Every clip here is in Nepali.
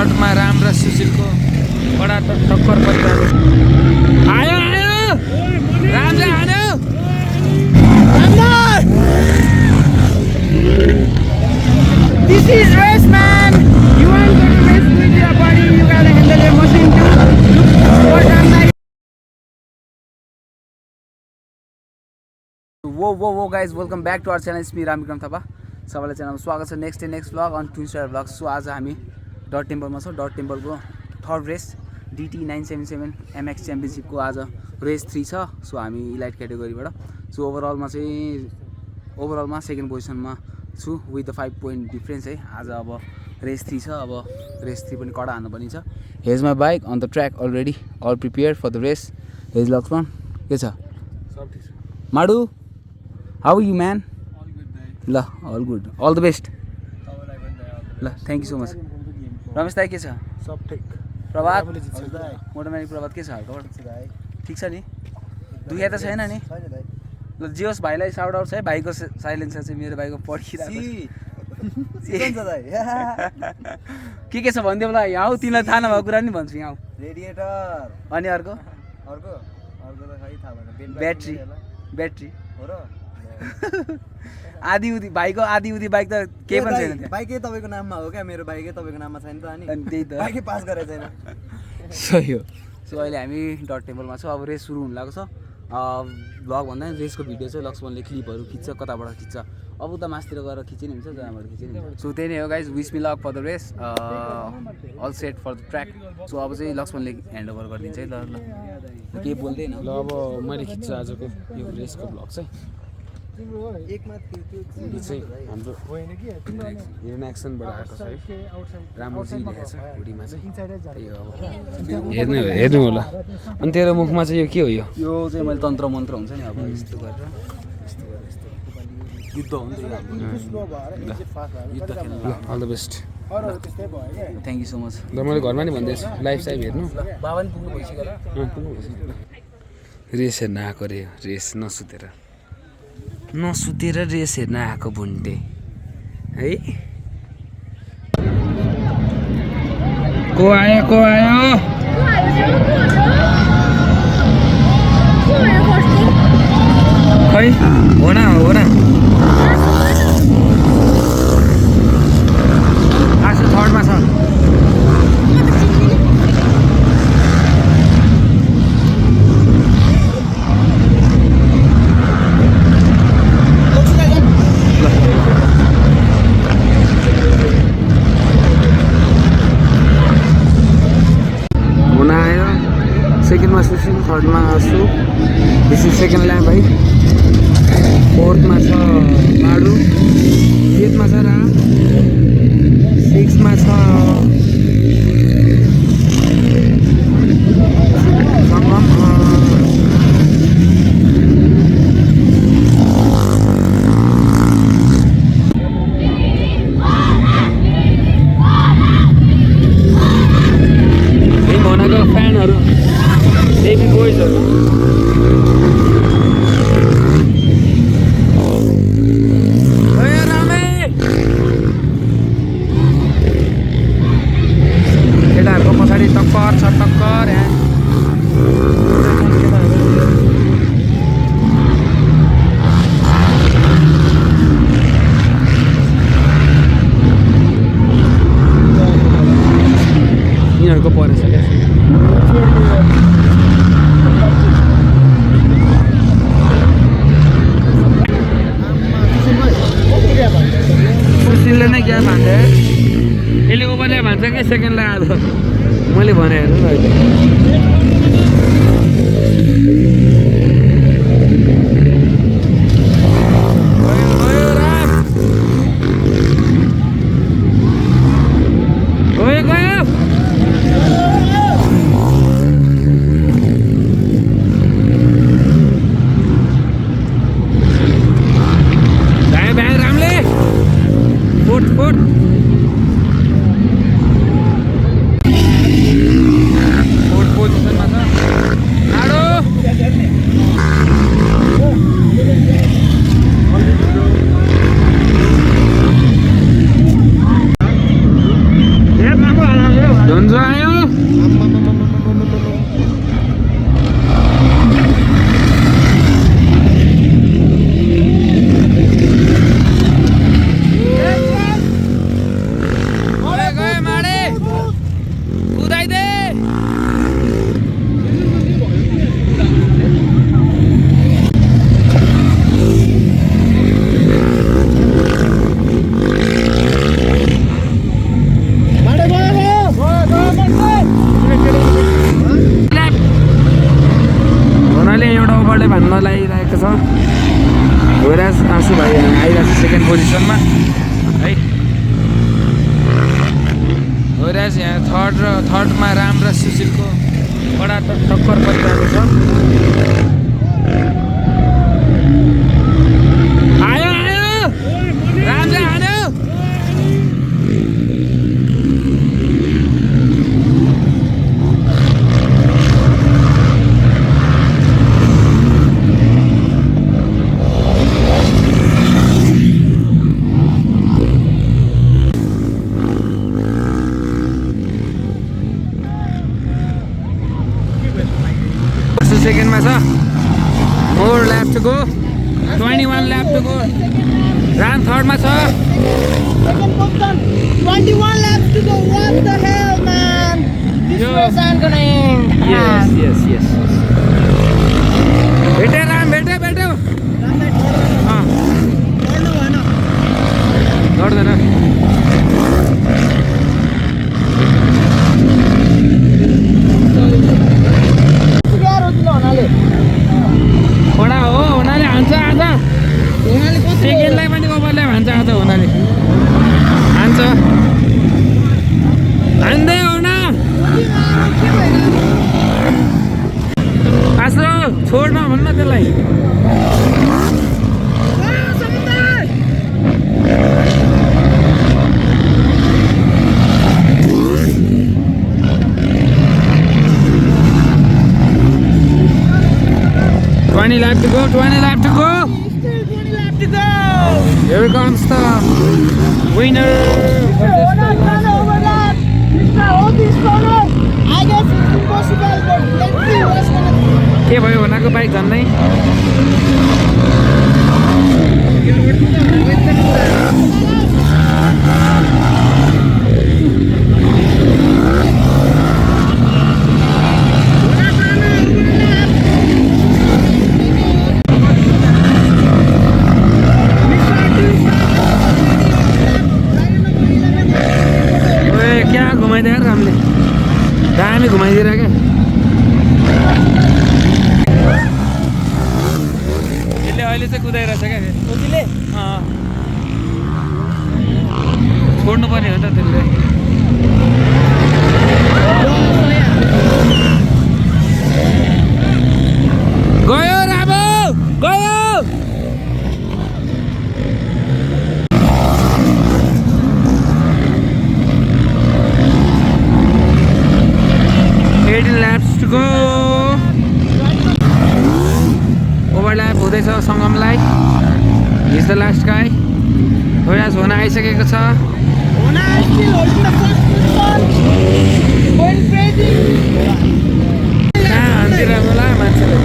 स्टार्टमा राम र सुशीलको बडा टक्कर परिरहेको आयो आयो रामले हान्यो This is race, man. You want to race with your body, you gotta handle your machine too. Look what I'm like. Whoa guys, welcome back to our channel. It's me Ramikram Thapa. सबैलाई च्यानलमा स्वागत छ next vlog on Twins Rider vlog. So आज हामी डट टेम्पलमा छौँ। डट टेम्पलको थर्ड रेस DT 977 MX च्याम्पियनसिपको आज रेस 3 छ। सो हामी इलाइट क्याटेगोरीबाट। सो ओभरअलमा सेकेन्ड पोजिसनमा छु विथ द 5 पोइन्ट डिफ्रेन्स है। आज अब रेस 3 छ। अब रेस 3 पनि कडा हान्नु पर्ने छ। Here's my bike on the track already all prepared for the race. Here's Laxman के छ? सब ठिक छ। Madu how you man? ल all good, all the best. ल thank you so much. Ramesh दाई के छ? सब ठिक। प्रभात मोटोमेटिक प्रभात के छ हालखबर? ठिक छ नि? दुखे त छैन नि? ल जियोस् भाइलाई साउट आउट छ है। भाइको साइलेन्सर चाहिँ मेरो भाइको पड्किरहेको के छ भनिदिउँ ल। यहाँ तिमीलाई थाहा नभएको कुरा नि भन्छु। यहाँ रेडिएटर अनि अर्को त खै थाहा भएन। ब्याट्री हो र आधी उधी भाइको आधी उधी बाइक त केही पनि छैन। बाइकै तपाईँको नाममा हो क्या? मेरो बाइकै तपाईँको नाममा छैन त? अनि त्यही त बाइकै पास गरेको छैन। सही हो। सो अहिले हामी डट टेम्पलमा छौँ। अब रेस सुरु हुन लागेको छ। भ्लग भन्दा पनि रेसको भिडियो चाहिँ लक्ष्मणले क्लिपहरू खिच्छ, कताबाट खिच्छ। अब उता मासतिर गएर खिच्ने हुन्छ, जहाँबाट खिच्ने हुन्छ। सो त्यही नै हो guys. Wish me luck for the race, all set for the track. So अब चाहिँ लक्ष्मणले ह्यान्ड ओभर गरिदिन्छ है। ल केही बोल्दैन। ल अब मैले खिच्छु आजको यो रेसको भ्लग चाहिँ। यो चाहिँ हाम्रो एक्सनबाट आएको छ है। राम्रो चाहिँ लेखेको छ हुडीमा चाहिँ। हेर्नु होला। अनि तेरो मुखमा चाहिँ यो के हो? यो चाहिँ मैले तन्त्र मन्त्र हुन्छ नि। अब यस्तो गरेर युद्ध हुन्छ। All the best. Thank you so much. ल मैले घरमा नि भन्दैछु लाइभ साइभ हेर्नु। बाबा नि पुग्नु भइसक्यो। रेस हेर्न आएको रे। रेस नसुतेर रेस हेर्न आएको भुन्टे है। को आयो खै हो न आज थर्डमा छ। सेकेन्डमा सुशील, थर्डमा आसु। दिस इज सेकेन्ड ल्याब है। फोर्थमा छ माडु, फिफ्थमा छ राम, सिक्समा छ सङ्गम। भनाएको फ्यानहरू बेबी बोइजहरू केटाहरूको पछाडि टक्कर छ। टक्कर यिनीहरूको परेछ क्या। सुशीलले नै क्या भन्छ? यसले ओभरले भन्छ कि सेकेन्डलाई आज मैले भने हेर्नु न अहिले। फोर्थ पोजिसनमा छ। भन्न लागिरहेको छ होराज आँसु भाइ आइरहेको छ सेकेन्ड पोजिसनमा है होराज यहाँ थर्डमा राम र सुशीलको कडा टक्कर परिरहेको छ आयो आयो राम चाहिँ हान्यो सेकेन्डमा छ more lap to go 21 lap to go Ram थर्डमा छ 21 laps to go. What the hell, man? This race ain't gonna end. Yes. भेटे राम भेटे लड्दैन खडा हो हुनाले हान्छ आज सेकेन्डलाई पनि ओभरल्याप हान्छ आज हुनाले हान्छ हान्दै हुना आसो छोड्न भन्न त्यसलाई lap to go, 20 lap to go. Still 20 laps to go. Here comes the winner. Overlap. Mr. Hold this corner. I guess it's impossible, but let's see what's gonna के भयो भनेको बाइक झन्नै घुमाइदिएर रामले दामी घुमाइदिएर क्या यसले अहिले चाहिँ कुदाइरहेछ क्या छोड्नु पर्ने हो त त्यसले गयो रामो गयो 18 laps to go. Overlap हुँदैछ सङ्गमलाई. He's the last guy. होराज हुन आइसकेको छ. Ona is still holding the first position. Going crazy. कहाँ हान्दिरहेको होला मान्छेले.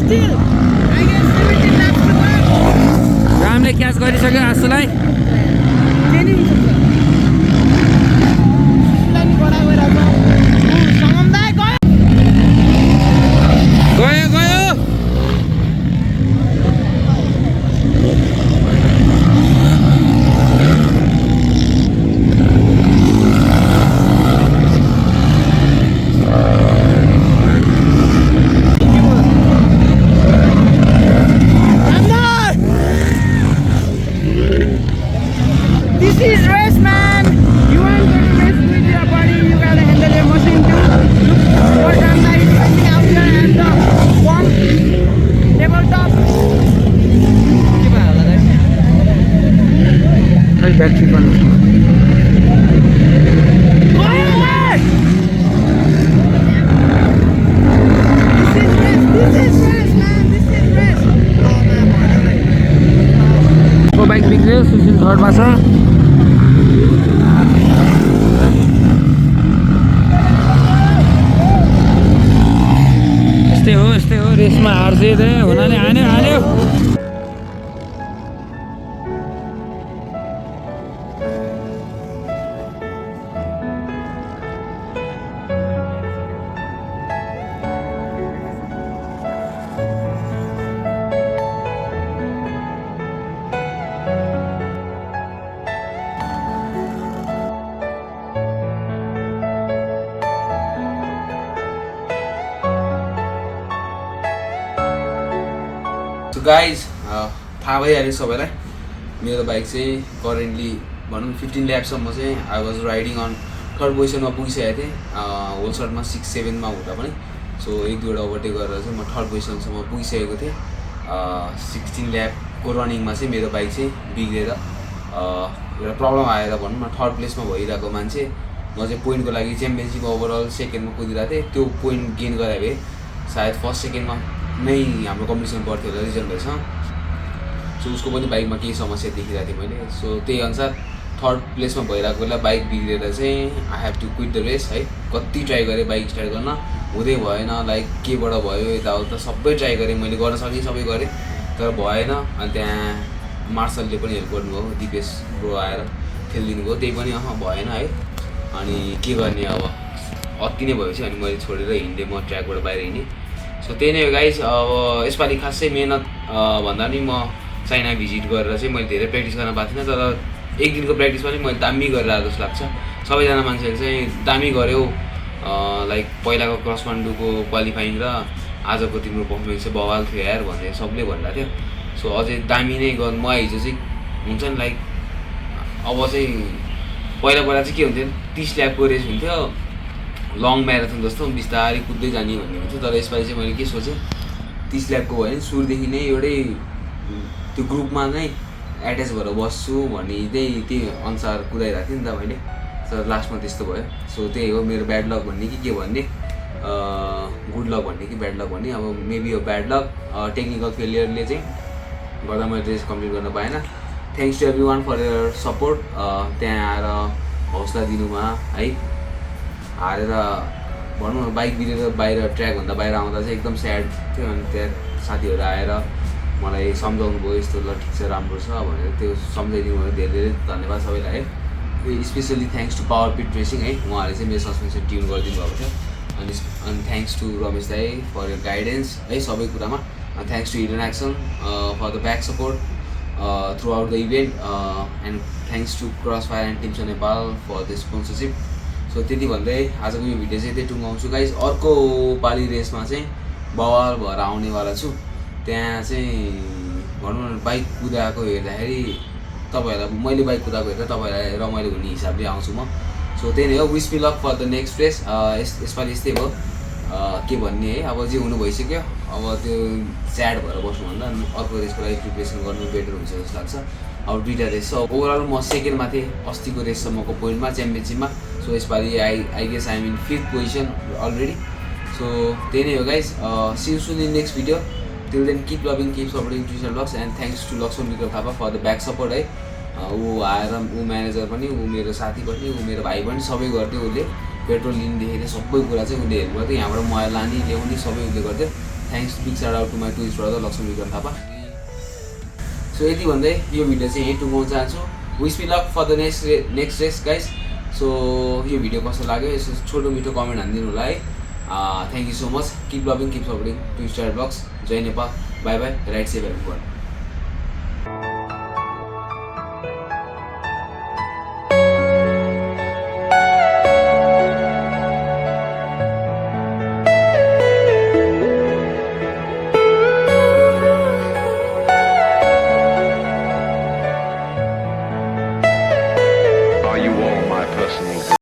Still, I guess 17 laps to go. रामले क्याच गरिसक्यो आसुलाई. This is race, man. You want to race with your body, you gotta handle your machine too. Look what I'm like running out here and the pump tabletop. खै ब्याट्री गर्नु This is race, man. This is race. को बाइक बिग्रियो सुशील थर्डमा छ में हार्से थे हुनाले हान्यो सो गाइज थाहा भइहाल्यो सबैलाई मेरो बाइक चाहिँ करेन्टली भनौँ 15 ल्यापसम्म चाहिँ I was riding on third पोजिसनमा पुगिसकेको थिएँ होल सर्टमा 6-7मा हुँदा पनि सो 1-2वटा ओभरटेक गरेर चाहिँ म थर्ड पोजिसनसम्म पुगिसकेको थिएँ 16 ल्यापको रनिङमा चाहिँ मेरो बाइक चाहिँ बिग्रेर एउटा प्रब्लम आएर भनौँ न थर्ड प्लेसमा भइरहेको मान्छे म चाहिँ पोइन्टको लागि च्याम्पियनसिप ओभरअल सेकेन्डमा कुदिरहेको थिएँ त्यो पोइन्ट गेन गरायो भए सायद फर्स्ट सेकेन्डमा नै हाम्रो कम्पिटिसन पर्थ्यो होला रिजल्ट भएछ सो उसको पनि बाइकमा केही समस्या देखिरहेको थिएँ मैले सो त्यही अनुसार थर्ड प्लेसमा भइरहेको बेला बाइक बिग्रेर चाहिँ I have to quit the race है कति ट्राई गरेँ बाइक स्टार्ट गर्न हुँदै भएन लाइक केबाट भयो यताउता सबै ट्राई गरेँ मैले गर्न सक्ने सबै गरेँ तर भएन अनि त्यहाँ मार्सलले पनि हेल्प गर्नुभयो दिपेश ब्रो आएर खेलिदिनु भयो त्यही पनि भएन है अनि के गर्ने अब अति नै भएपछि अनि मैले छोडेर हिँडेँ म ट्र्याकबाट बाहिर हिँडेँ सो त्यही नै हो गाइज अब यसपालि खासै मेहनत भन्दा पनि म चाइना भिजिट गरेर चाहिँ मैले धेरै प्र्याक्टिस गर्न पाएको थिइनँ तर एक दिनको प्र्याक्टिस पनि मैले दामी गरेर आएको जस्तो लाग्छ सबैजना मान्छेहरू चाहिँ दामी गऱ्यौ लाइक पहिलाको क्रस कान्ट्रीको क्वालिफाइङ र आजको तिम्रो पर्फर्मेन्स चाहिँ बवाल थियो यार भनेर सबले भनिरहेको थियो सो अझै दामी नै गर्नु म हिजो चाहिँ हुन्छ नि लाइक अब चाहिँ पहिला चाहिँ के हुन्थ्यो 30 ल्यापको रेस हुन्थ्यो लङ म्याराथन जस्तो बिस्तारै कुद्दै जाने भन्ने हुन्थ्यो तर यसपालि चाहिँ मैले के सोचेँ 30 ल्यापको भयो भने सुरुदेखि नै एउटै त्यो ग्रुपमा नै एट्याच भएर बस्छु भन्ने त्यही अनुसार कुदाइरहेको थिएँ नि त मैले तर लास्टमा त्यस्तो भयो सो त्यही हो मेरो ब्याड लक भन्ने कि के भन्ने गुड लक भन्ने कि ब्याड लक भन्ने अब मेबी यो ब्याड लक टेक्निकल फेलियरले चाहिँ गर्दा मैले रेस कम्प्लिट गर्न पाएन thanks to everyone for your support त्यहाँ आएर हौसला दिनुमा है हारेर भनौँ न बाइक बिरेर बाहिर ट्र्याकभन्दा बाहिर आउँदा चाहिँ एकदम स्याड थियो अनि त्यहाँ साथीहरू आएर मलाई सम्झाउनु भयो यस्तो ल ठिक छ राम्रो छ भनेर त्यो सम्झाइदिनु भयो धेरै धेरै धन्यवाद सबैलाई है specially thanks to power pit racing है उहाँहरूले चाहिँ मेरो सस्पेन्सन ट्युन गरिदिनु भएको थियो अनि थ्याङ्क्स टु रमेश दाई फर यर गाइडेन्स है सबै कुरामा thanks to hidden action for the back support throughout the event and thanks to cross fire and teams Nepal for the sponsorship so त्यति भन्दै आजको यो भिडियो चाहिँ त्यही टुङ्गाउँछु गाइज अर्को पालि रेसमा चाहिँ बवाल भएर आउनेवाला छु त्यहाँ चाहिँ भनौँ न बाइक कुदाएको हेर्दाखेरि तपाईँहरूलाई मैले बाइक कुदाएको हेर्दा तपाईँहरूलाई रमाइलो हुने हिसाबले आउँछु म सो त्यही नै हो wish me luck for the next race यसपालि यस्तै भयो के भन्ने है अब जे हुनु भइसक्यो अब त्यो स्याड भएर बस्नुभन्दा अर्को रेसको लागि प्रिपरेसन गर्नु बेटर हुन्छ जस्तो लाग्छ अब 2टा रेस छ ओभरअल म सेकेन्डमा थिएँ अस्तिको रेससम्मको पोइन्टमा च्याम्पियनसिपमा सो यसपालि I guess I in 5th position already so त्यही नै हो guys see you soon in next video till then keep loving keep supporting Twins Rider vlogs and thanks to Laxman Vikram Thapa for the back support है ऊ आएर ऊ म्यानेजर पनि ऊ मेरो साथी पनि ऊ मेरो भाइ पनि सबै गर्थ्यो उसले पेट्रोल लिनुदेखि सबै कुरा चाहिँ उसले हेल्प गर्थ्यो यहाँबाट मलाई लाने ल्याउने सबै उसले गर्थ्यो thanks big shout out to my twins brother Laxman Vikram Thapa so यति भन्दै यो भिडियो चाहिँ यहीँ टुङ्गाउन चाहन्छु wish me luck for the next race guys so यो भिडियो कस्तो लाग्यो यसो छोटो मिठो कमेन्ट हानिदिनु होला है thank you so much keep loving keep supporting Twins Rider vlogs जय Nepal bye bye ride safe everyone